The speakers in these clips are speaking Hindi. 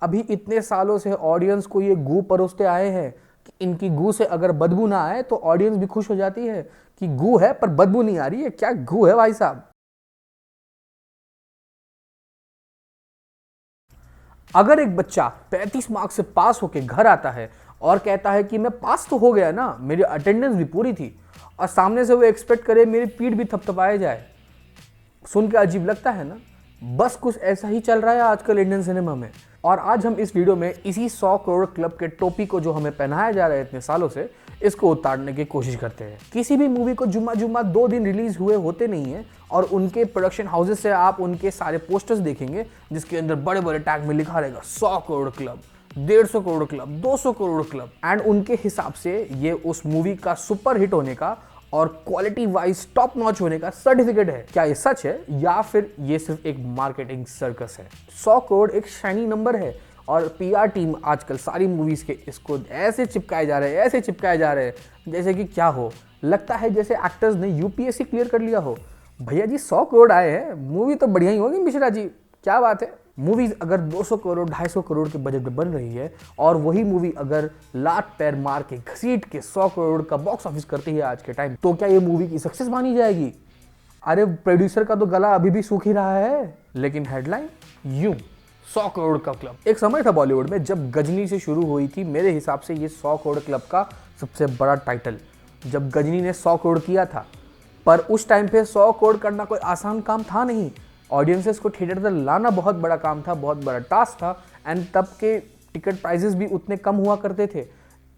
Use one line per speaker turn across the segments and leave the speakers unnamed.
अभी इतने सालों से ऑडियंस को ये गू परोसते आए हैं कि इनकी गू से अगर बदबू ना आए तो ऑडियंस भी खुश हो जाती है कि गू है पर बदबू नहीं आ रही है। क्या गू है भाई साहब। अगर एक बच्चा 35 मार्क्स से पास होकर घर आता है और कहता है कि मैं पास तो हो गया ना, मेरी अटेंडेंस भी पूरी थी, और सामने से वो एक्सपेक्ट करे मेरी पीठ भी थपथपाए जाए, सुन के अजीब लगता है ना। बस कुछ ऐसा ही चल रहा है आजकल इंडियन सिनेमा में। और आज हम इस वीडियो में इसी 100 करोड़ क्लब के टोपी को जो हमें पहनाया जा रहा है इतने सालों से, इसको उतारने की कोशिश करते हैं। किसी भी मूवी को जुम्मा जुम्मा 2 दिन रिलीज हुए होते नहीं है और उनके प्रोडक्शन हाउसेस से आप उनके सारे पोस्टर्स देखेंगे जिसके अंदर बड़े बड़े टैग में लिखा रहेगा 100 crore club, 150 crore club, 200 crore club. And उनके हिसाब से ये उस मूवी का सुपर हिट होने का और क्वालिटी वाइज टॉप नॉच होने का सर्टिफिकेट है। क्या ये सच है या फिर ये सिर्फ एक मार्केटिंग सर्कस है? 100 करोड़ एक शाइनी नंबर है और पीआर टीम आजकल सारी मूवीज के इसको ऐसे चिपकाए जा रहे हैं, ऐसे चिपकाए जा रहे हैं जैसे कि क्या हो, लगता है जैसे एक्टर्स ने यूपीएससी क्लियर कर लिया हो। भैया जी 100 करोड़ आए हैं, मूवी तो बढ़िया ही होगी मिश्रा जी, क्या बात है। मूवीज अगर 200 करोड़ 250 करोड़ के बजट में बन रही है और वही मूवी अगर लात पैर मार के घसीट के 100 करोड़ का बॉक्स ऑफिस करती है आज के टाइम, तो क्या ये मूवी की सक्सेस मानी जाएगी? अरे प्रोड्यूसर का तो गला अभी भी सूख ही रहा है। लेकिन हेडलाइन यूं 100 करोड़ का क्लब। एक समय था बॉलीवुड में जब गजनी से शुरू हुई थी, मेरे हिसाब से ये 100 करोड़ क्लब का सबसे बड़ा टाइटल, जब गजनी ने 100 करोड़ किया था। पर उस टाइम पे 100 करोड़ करना कोई आसान काम था नहीं। ऑडियंसेस को थिएटर तक लाना बहुत बड़ा काम था, बहुत बड़ा टास्क था। एंड तब के टिकट प्राइजेस भी उतने कम हुआ करते थे,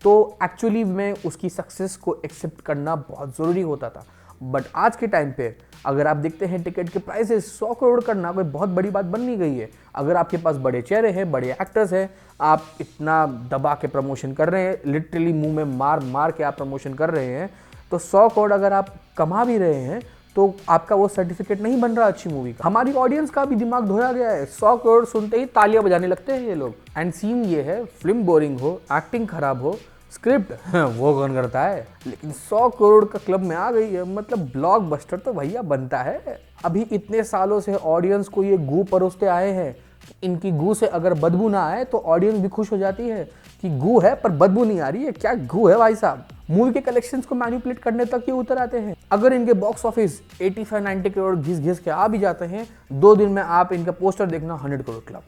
तो एक्चुअली में उसकी सक्सेस को एक्सेप्ट करना बहुत ज़रूरी होता था। बट आज के टाइम पे अगर आप देखते हैं टिकट के प्राइसेस, 100 करोड़ करना कोई बहुत बड़ी बात बन नहीं गई है। अगर आपके पास बड़े चेहरे हैं, बड़े एक्टर्स हैं, आप इतना दबा के प्रमोशन कर रहे हैं, लिटरली मुंह में मार मार के आप प्रमोशन कर रहे हैं, तो 100 करोड़ अगर आप कमा भी रहे हैं तो आपका वो सर्टिफिकेट नहीं बन रहा अच्छी मूवी का। हमारी ऑडियंस का भी दिमाग धोया गया है, 100 करोड़ सुनते ही तालियां बजाने लगते हैं ये लोग। एंड सीन ये है, फिल्म बोरिंग हो, एक्टिंग खराब हो, स्क्रिप्ट वो कौन करता है, लेकिन 100 करोड़ का क्लब में आ गई है, मतलब ब्लॉकबस्टर तो भैया बनता है। अभी इतने सालों से ऑडियंस को ये गू परोसते आए हैं कि इनकी गू से अगर बदबू ना आए तो ऑडियंस भी खुश हो जाती है कि गू है पर बदबू नहीं आ रही है। क्या गू है भाई साहब। मूवी के कलेक्शंस को मैनिपुलेट करने तक ये उतर आते हैं। अगर इनके बॉक्स ऑफिस 85-90 करोड़ घिस घिस के आ भी जाते हैं, 2 दिन में आप इनका पोस्टर देखना 100 करोड़ क्लब।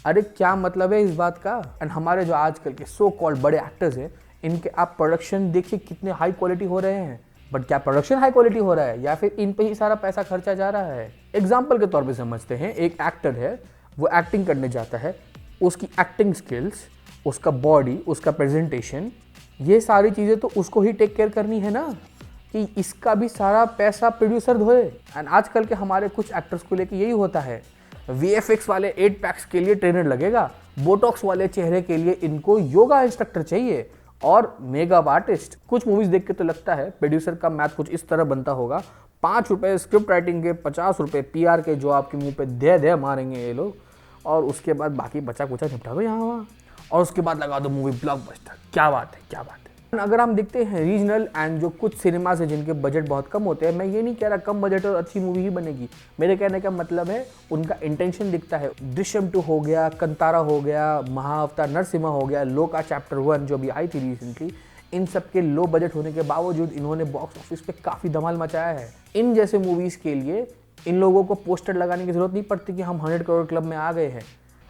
अरे क्या मतलब है इस बात का। एंड हमारे जो आजकल के सो कॉल्ड बड़े एक्टर्स हैं, इनके आप प्रोडक्शन देखिए कितने हाई क्वालिटी हो रहे हैं। बट क्या प्रोडक्शन हाई क्वालिटी हो रहा है या फिर इन पे ही सारा पैसा खर्चा जा रहा है? एग्जाम्पल के तौर पे समझते हैं, एक एक्टर है, वो एक्टिंग करने जाता है, उसकी एक्टिंग स्किल्स, उसका बॉडी, उसका प्रेजेंटेशन, ये सारी चीज़ें तो उसको ही टेक केयर करनी है ना, कि इसका भी सारा पैसा प्रोड्यूसर धोए। एंड आजकल के हमारे कुछ एक्टर्स को लेके यही होता है, VFX वाले 8 पैक्स के लिए ट्रेनर लगेगा, बोटॉक्स वाले चेहरे के लिए इनको योगा इंस्ट्रक्टर चाहिए और मेकअप आर्टिस्ट। कुछ मूवीज देख के तो लगता है प्रोड्यूसर का मैथ कुछ इस तरह बनता होगा, 5 रुपये स्क्रिप्ट राइटिंग के, 50 रुपये PR के, जो आपके मुंह पे दे दे मारेंगे ये लोग, और उसके बाद बाकी बचा कुचा निपटा दो यहाँ वहाँ, और उसके बाद लगा दो मूवी ब्लॉकबस्टर। क्या बात है, क्या बात है। अगर हम देखते हैं रीजनल एंड जो कुछ सिनेमास है जिनके बजट बहुत कम होते हैं, मैं ये नहीं कह रहा कम बजट और अच्छी मूवी ही बनेगी, मेरे कहने का मतलब है उनका इंटेंशन दिखता है। दृश्यम 2 हो गया, कंतारा हो गया, महाअवतार नरसिम्हा हो गया, लोका चैप्टर 1 जो भी आई थी रिसेंटली, इन सब के लो बजट होने के बावजूद इन्होंने बॉक्स ऑफिस पे काफ़ी धमाल मचाया है। इन जैसे मूवीज़ के लिए इन लोगों को पोस्टर लगाने की जरूरत नहीं पड़ती कि हम 100 करोड़ क्लब में आ गए हैं।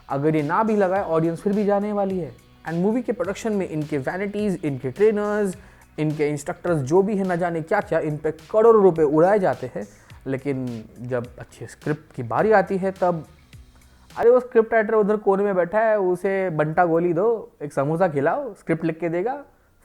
अगर ये ना भी लगाए, ऑडियंस फिर भी जाने वाली है। एंड मूवी के प्रोडक्शन में इनके वैनिटीज़, इनके ट्रेनर्स, इनके इंस्ट्रक्टर्स जो भी है न जाने क्या क्या, इन पे करोड़ों रुपए उड़ाए जाते हैं। लेकिन जब अच्छी स्क्रिप्ट की बारी आती है तब अरे वो स्क्रिप्ट राइटर उधर कोने में बैठा है, उसे बंटा गोली दो, एक समोसा खिलाओ, स्क्रिप्ट लिख के देगा,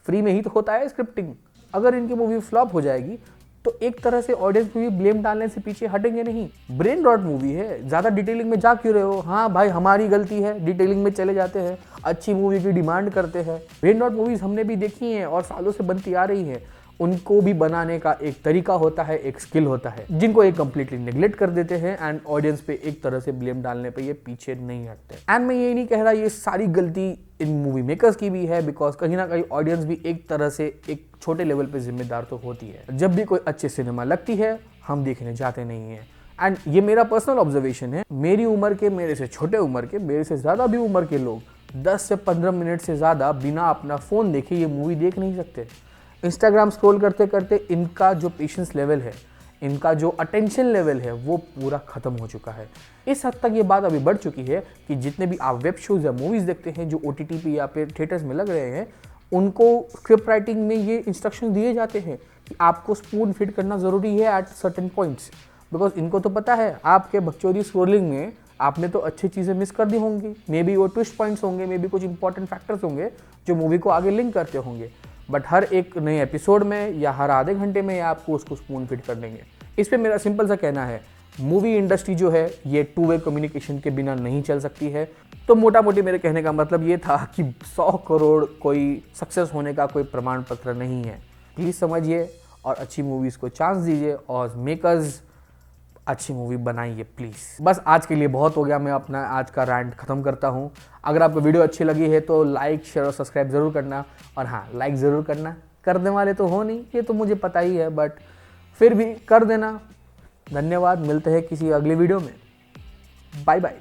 फ्री में ही तो होता है स्क्रिप्टिंग। अगर इनकी मूवी फ्लॉप हो जाएगी तो एक तरह से ऑडियंस भी ब्लेम डालने से पीछे हटेंगे नहीं। ब्रेन रॉट मूवी है, ज़्यादा डिटेलिंग में जा क्यों रहे हो? हाँ भाई हमारी गलती है, डिटेलिंग में चले जाते हैं, अच्छी मूवी की डिमांड करते हैं। ब्रेन रॉट मूवीज़ हमने भी देखी हैं और सालों से बनती आ रही हैं। उनको भी बनाने का एक तरीका होता है, एक स्किल होता है, जिनको ये कंप्लीटली नेग्लेक्ट कर देते हैं। एंड ऑडियंस पे एक तरह से ब्लेम डालने पे ये पीछे नहीं हटते। एंड मैं ये नहीं कह रहा ये सारी गलती इन मूवी मेकर्स की भी है, बिकॉज कहीं ना कहीं ऑडियंस भी एक तरह से एक छोटे लेवल पे जिम्मेदार तो होती है। जब भी कोई अच्छी सिनेमा लगती है हम देखने जाते नहीं हैं, एंड ये मेरा पर्सनल ऑब्जर्वेशन है, मेरी उम्र के, मेरे से छोटे उम्र के, मेरे से ज़्यादा भी उम्र के लोग 10 से 15 मिनट से ज़्यादा बिना अपना फ़ोन देखे ये मूवी देख नहीं सकते। इंस्टाग्राम स्क्रॉल करते करते इनका जो पेशेंस लेवल है, इनका जो अटेंशन लेवल है, वो पूरा ख़त्म हो चुका है। इस हद तक ये बात अभी बढ़ चुकी है कि जितने भी आप वेब शोज़ या मूवीज़ देखते हैं जो OTT पे या फिर थिएटर्स में लग रहे हैं, उनको स्क्रिप्ट राइटिंग में ये इंस्ट्रक्शन दिए जाते हैं कि आपको स्पून फीड करना ज़रूरी है एट सर्टेन पॉइंट्स। बिकॉज इनको तो पता है आपके बकचोदी स्क्रोलिंग में आपने तो अच्छी चीज़ें मिस कर दी होंगी, मे बी वो ट्विस्ट पॉइंट्स होंगे, मे बी कुछ इंपॉर्टेंट फैक्टर्स होंगे जो मूवी को आगे लिंक करते होंगे, बट हर एक नए एपिसोड में या हर आधे घंटे में आपको उसको स्पून फीड कर देंगे। इस पर मेरा सिंपल सा कहना है, मूवी इंडस्ट्री जो है ये 2 वे कम्युनिकेशन के बिना नहीं चल सकती है। तो मोटा मोटी मेरे कहने का मतलब ये था कि 100 करोड़ कोई सक्सेस होने का कोई प्रमाण पत्र नहीं है। प्लीज़ समझिए और अच्छी मूवीज़ को चांस दीजिए और मेकर्स अच्छी मूवी बनाइए प्लीज़। बस आज के लिए बहुत हो गया, मैं अपना आज का रैंट ख़त्म करता हूँ। अगर आपको वीडियो अच्छी लगी है तो लाइक, शेयर और सब्सक्राइब ज़रूर करना। और हाँ, लाइक ज़रूर करना, करने वाले तो हो नहीं, ये तो मुझे पता ही है, बट फिर भी कर देना। धन्यवाद, मिलते हैं किसी अगले वीडियो में। Bye bye.